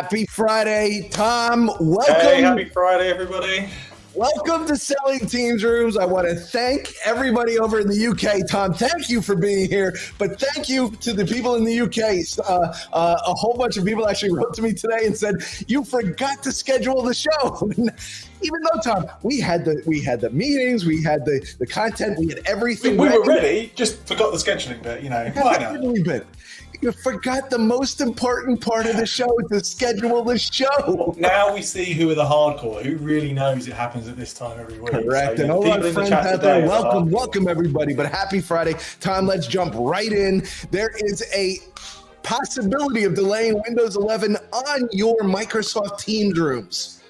Happy Friday, Tom. Welcome. Hey, happy Friday, everybody. Welcome to Selling Teams Rooms. I want to thank everybody over in the UK. Tom, thank you for being here, but thank you to the people in the UK. A whole bunch of people actually wrote to me today and said, you forgot to schedule the show. Even though, Tom, we had the meetings, we had the content, we had everything. We were ready, just forgot the scheduling bit, Why not? You forgot the most important part of the show, to schedule the show. Now we see who are the hardcore, who really knows it happens at this time every week. Correct. So, and all our friends out there, welcome everybody. But happy Friday. Tom, let's jump right in. There is a possibility of delaying Windows 11 on your Microsoft Teams rooms.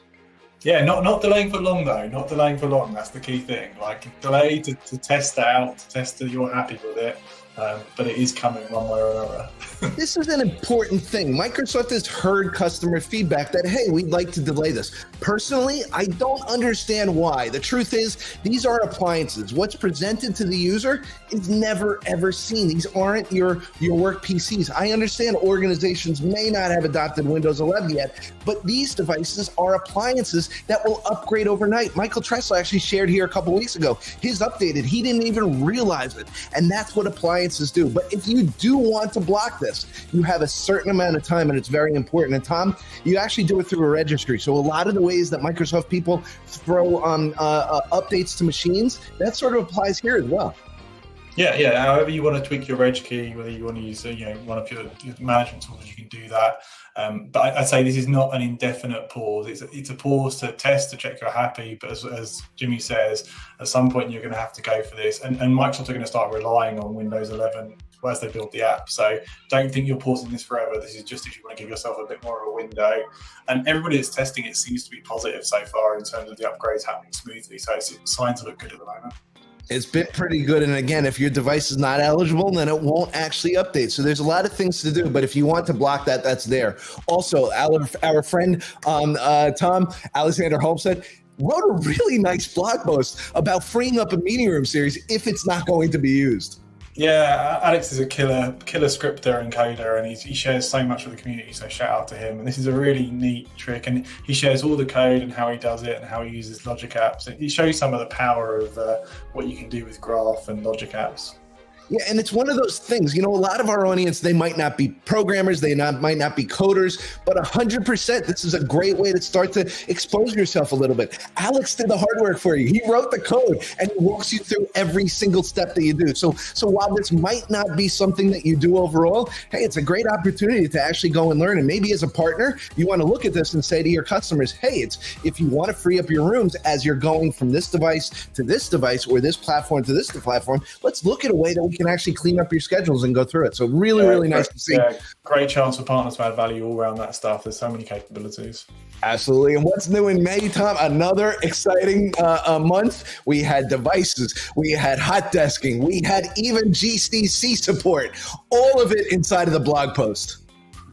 Yeah, not delaying for long, though. Not delaying for long. That's the key thing. Delay to test out, to test that you're happy with it. But it is coming one way or another. This is an important thing. Microsoft has heard customer feedback that, hey, we'd like to delay this. Personally, I don't understand why. The truth is, these are appliances. What's presented to the user is never, ever seen. These aren't your work PCs. I understand organizations may not have adopted Windows 11 yet, but these devices are appliances that will upgrade overnight. Michael Tressler actually shared here a couple weeks ago. His updated, he didn't even realize it. And that's what appliances do. But if you do want to block this, you have a certain amount of time, and it's very important. And Tom, you actually do it through a registry. So a lot of the ways that Microsoft people throw updates to machines, that sort of applies here as well. Yeah. However you want to tweak your reg key, whether you want to use one of your management tools, you can do that. But I'd say this is not an indefinite pause. It's a pause to test, to check you're happy. But as Jimmy says, at some point you're going to have to go for this. And Microsoft are going to start relying on Windows 11 as they build the app. So don't think you're pausing this forever. This is just if you want to give yourself a bit more of a window. And everybody that's testing it seems to be positive so far in terms of the upgrades happening smoothly. So signs look good at the moment. It's been pretty good. And again, if your device is not eligible, then it won't actually update. So there's a lot of things to do, but if you want to block that, that's there. Also, our friend, Tom, Alexander Holmstead, wrote a really nice blog post about freeing up a meeting room series if it's not going to be used. Yeah, Alex is a killer scripter and coder, and he shares so much with the community, so shout out to him. And this is a really neat trick, and he shares all the code and how he does it and how he uses Logic apps. It shows some of the power of what you can do with Graph and Logic apps. Yeah, and it's one of those things, a lot of our audience, they might not be programmers, they might not be coders, but 100%, this is a great way to start to expose yourself a little bit. Alex did the hard work for you. He wrote the code and he walks you through every single step that you do. So while this might not be something that you do overall, hey, it's a great opportunity to actually go and learn. And maybe as a partner, you want to look at this and say to your customers, hey, if you want to free up your rooms as you're going from this device to this device or this platform to this platform, let's look at a way that we can actually clean up your schedules and go through it. So really nice to see. Yeah, great chance for partners to add value all around that stuff. There's so many capabilities. Absolutely. And what's new in May, Tom? Another exciting month. We had devices, we had hot desking, we had even GCC support, all of it inside of the blog post.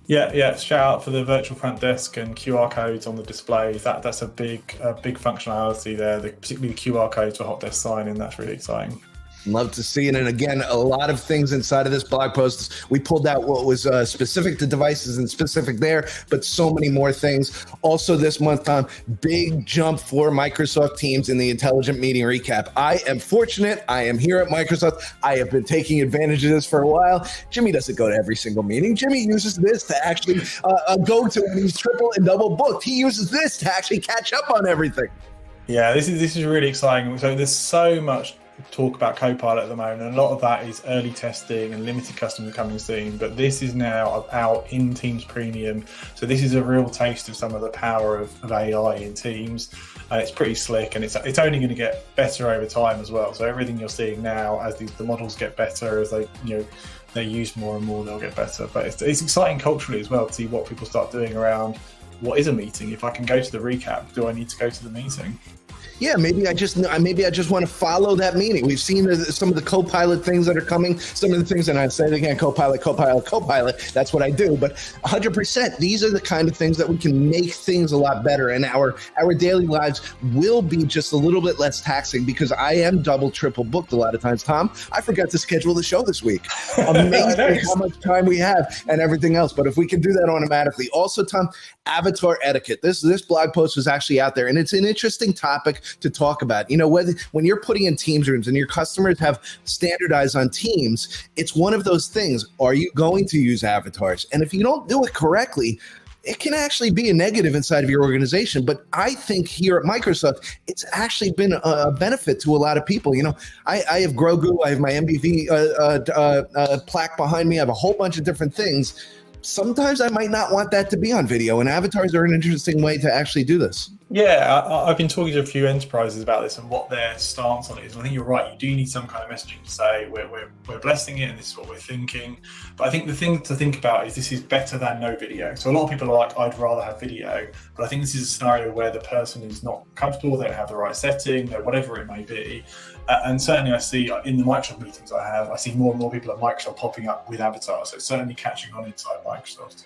Yeah. Shout out for the virtual front desk and QR codes on the displays. That's a big functionality there. Particularly the QR codes for hot desk sign-in. That's really exciting. Love to see it. And again, a lot of things inside of this blog post. We pulled out what was specific to devices and specific there, but so many more things. Also this month, Tom, big jump for Microsoft Teams in the Intelligent Meeting Recap. I am fortunate. I am here at Microsoft. I have been taking advantage of this for a while. Jimmy doesn't go to every single meeting. Jimmy uses this to actually go to when he's triple and double booked. He uses this to actually catch up on everything. Yeah, this is really exciting. So there's so much talk about Copilot at the moment, and a lot of that is early testing and limited customers coming soon, but this is now out in Teams Premium, so this is a real taste of some of the power of AI in Teams, and it's pretty slick, and it's only going to get better over time as well. So everything you're seeing now, as the models get better, as they use more and more, they'll get better. But it's exciting culturally as well to see what people start doing around what is a meeting. If I can go to the recap, do I need to go to the meeting? Yeah, maybe I just want to follow that meaning. We've seen some of the Copilot things that are coming, some of the things, and I say it again, Copilot. That's what I do. But 100%, these are the kind of things that we can make things a lot better, and our daily lives will be just a little bit less taxing, because I am double, triple booked a lot of times. Tom, I forgot to schedule the show this week. Amazing how much time we have and everything else. But if we can do that automatically. Also, Tom, avatar etiquette. This blog post was actually out there, and it's an interesting topic to talk about. When you're putting in Teams rooms and your customers have standardized on Teams, it's one of those things. Are you going to use avatars? And if you don't do it correctly, it can actually be a negative inside of your organization. But I think here at Microsoft, it's actually been a benefit to a lot of people. I have Grogu, I have my MBV plaque behind me, I have a whole bunch of different things. Sometimes I might not want that to be on video, and avatars are an interesting way to actually do this. Yeah, I've been talking to a few enterprises about this and what their stance on it is. And I think you're right. You do need some kind of messaging to say we're blessing it and this is what we're thinking. But I think the thing to think about is this is better than no video. So a lot of people are like, I'd rather have video. But I think this is a scenario where the person is not comfortable, they don't have the right setting, or whatever it may be. And certainly I see in the Microsoft meetings I see more and more people at Microsoft popping up with avatars. So it's certainly catching on inside Microsoft.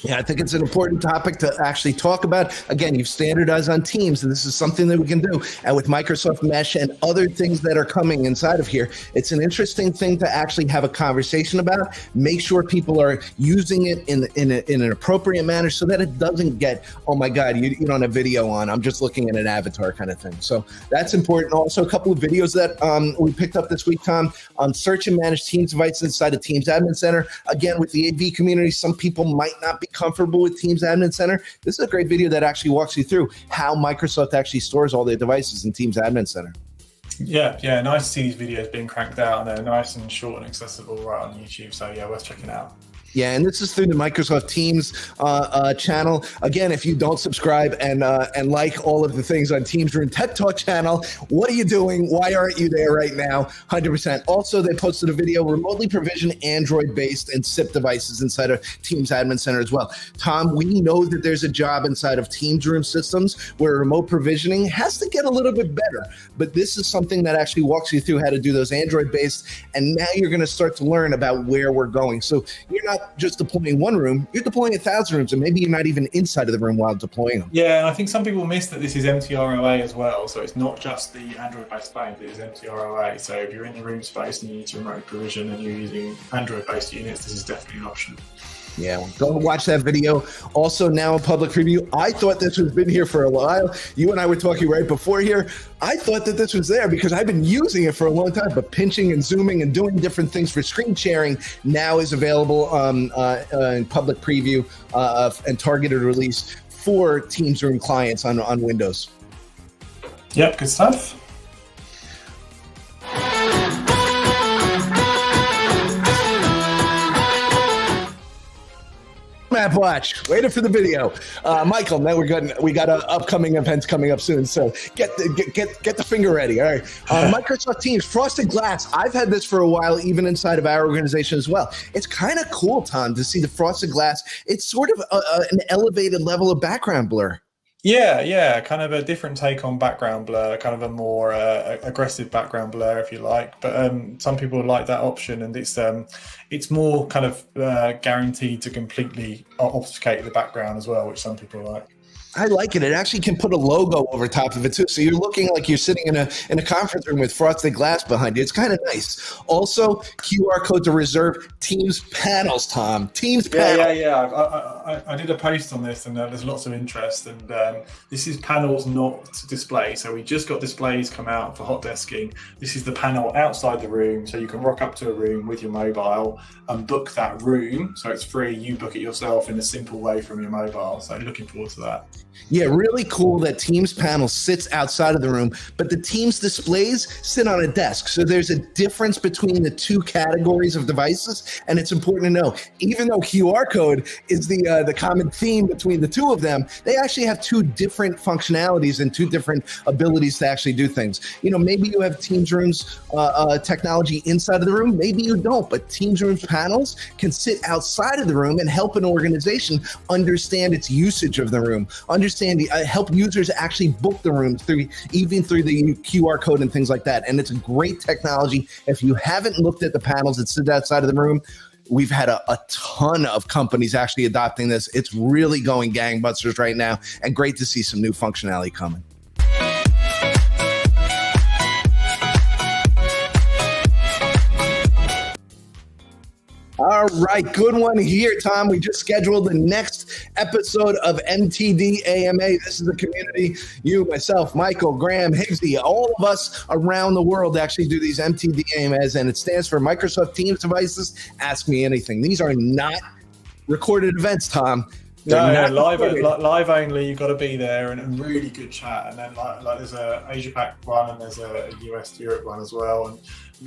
Yeah, I think it's an important topic to actually talk about. Again, you've standardized on Teams, and this is something that we can do. And with Microsoft Mesh and other things that are coming inside of here, it's an interesting thing to actually have a conversation about. Make sure people are using it in an appropriate manner so that it doesn't get, oh my God, you don't have video on, I'm just looking at an avatar kind of thing. So that's important. Also, a couple of videos that we picked up this week, Tom, on search and manage Teams devices inside of Teams Admin Center. Again, with the AV community, some people might not be comfortable with Teams Admin Center. This is a great video that actually walks you through how Microsoft actually stores all their devices in Teams Admin Center. Yeah, nice to see these videos being cranked out, and they're nice and short and accessible right on YouTube. So yeah, worth checking out. Yeah, and this is through the Microsoft Teams channel. Again, if you don't subscribe and like all of the things on Teams Room Tech Talk channel, what are you doing? Why aren't you there right now? 100%. Also, they posted a video, remotely provisioned Android-based and SIP devices inside of Teams Admin Center as well. Tom, we know that there's a job inside of Teams Room systems where remote provisioning has to get a little bit better, but this is something that actually walks you through how to do those Android-based, and now you're going to start to learn about where we're going. So you're not just deploying one room, you're deploying 1,000 rooms, and maybe you're not even inside of the room while deploying them. Yeah, and I think some people miss that this is MTROA as well. So it's not just the Android-based phone, it is MTROA. So if you're in the room space and you need to remote provision and you're using Android-based units, this is definitely an option. Yeah, go watch that video. Also now in public preview. I thought this has been here for a while. You and I were talking right before here. I thought that this was there because I've been using it for a long time, but pinching and zooming and doing different things for screen sharing now is available in public preview and targeted release for Teams Room clients on Windows. Yep, good stuff. Map Watch, waiting for the video. Michael, now we got upcoming events coming up soon, so get the finger ready. All right, Microsoft Teams frosted glass. I've had this for a while, even inside of our organization as well. It's kind of cool, Tom, to see the frosted glass. It's sort of an elevated level of background blur. Yeah, kind of a different take on background blur, kind of a more aggressive background blur, if you like. But some people like that option, and it's more kind of guaranteed to completely obfuscate the background as well, which some people like. I like it. It actually can put a logo over top of it too, so you're looking like you're sitting in a conference room with frosted glass behind you. It's kind of nice. Also, QR code to reserve Teams panels, Tom. Teams panels. Yeah. I did a post on this, and there's lots of interest. And this is panels, not display. So we just got displays come out for hot desking. This is the panel outside the room, so you can rock up to a room with your mobile and book that room. So it's free. You book it yourself in a simple way from your mobile. So looking forward to that. Yeah, really cool that Teams panel sits outside of the room, but the Teams displays sit on a desk. So there's a difference between the two categories of devices, and it's important to know. Even though QR code is the common theme between the two of them, they actually have two different functionalities and two different abilities to actually do things. Maybe you have Teams Rooms technology inside of the room, maybe you don't, but Teams Rooms panels can sit outside of the room and help an organization understand its usage of the room, understand, help users actually book the rooms even through the QR code and things like that. And it's a great technology. If you haven't looked at the panels that sit outside of the room, we've had a ton of companies actually adopting this. It's really going gangbusters right now, and great to see some new functionality coming. All right, good one here, Tom. We just scheduled the next episode of MTD AMA. This is a community, you, myself, Michael, Graham, Higgsy, all of us around the world actually do these MTD AMAs, and it stands for Microsoft Teams Devices Ask Me Anything. These are not recorded events, Tom. No, live only. You've got to be there, and really good chat. And then like there's a Asia Pac one, and there's a US Europe one as well, and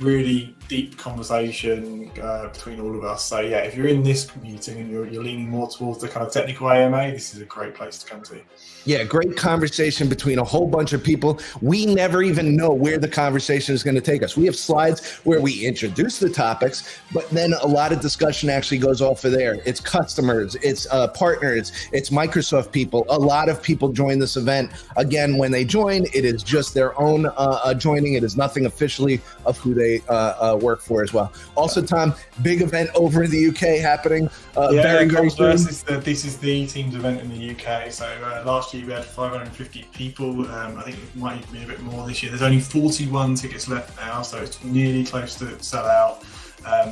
really deep conversation between all of us. So yeah, if you're in this meeting and you're leaning more towards the kind of technical AMA, this is a great place to come to. Yeah, great conversation between a whole bunch of people. We never even know where the conversation is going to take us. We have slides where we introduce the topics, but then a lot of discussion actually goes off of there. It's customers, it's partners, it's Microsoft people. A lot of people join this event. Again, when they join, it is just their own joining. It is nothing officially of who they work for as well. Also, Tom, big event over in the UK happening very soon. This is the Teams event in the UK. So last year we had 550 people. I think it might even be a bit more this year. There's only 41 tickets left now, so it's nearly close to sell out.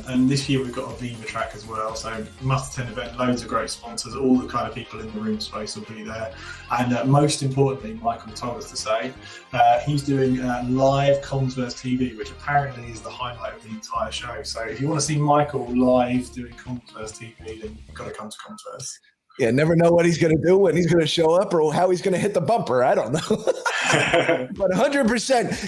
And this year we've got a Viva track as well, so must-attend event, loads of great sponsors, all the kind of people in the room space will be there. And most importantly, Michael told us to say, he's doing live Comsverse TV, which apparently is the highlight of the entire show. So if you want to see Michael live doing Comsverse TV, then you've got to come to Comsverse. Yeah, never know what he's going to do, when he's going to show up, or how he's going to hit the bumper. I don't know. But 100%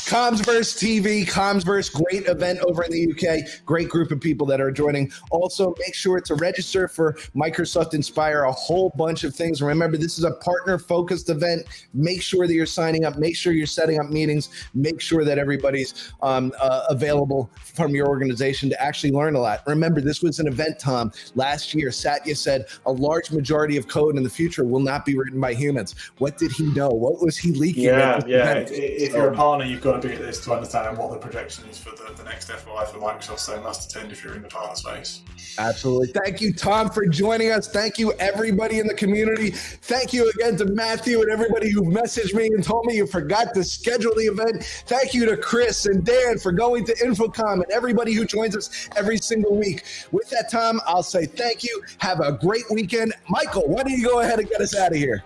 Comsverse TV, Comsverse, great event over in the UK. Great group of people that are joining. Also, make sure to register for Microsoft Inspire, a whole bunch of things. Remember, this is a partner-focused event. Make sure that you're signing up. Make sure you're setting up meetings. Make sure that everybody's available from your organization to actually learn a lot. Remember, this was an event, Tom. Last year, Satya said a large majority of code in the future will not be written by humans. What did he know? What was he leaking? Yeah. If you're a partner, you've got to be at this to understand what the projection is for the next FY for Microsoft. So must attend if you're in the partner space. Absolutely. Thank you, Tom, for joining us. Thank you, everybody in the community. Thank you again to Matthew and everybody who messaged me and told me you forgot to schedule the event. Thank you to Chris and Dan for going to Infocom and everybody who joins us every single week. With that, Tom, I'll say thank you. Have a great weekend. Michael, why don't you go ahead and get us out of here?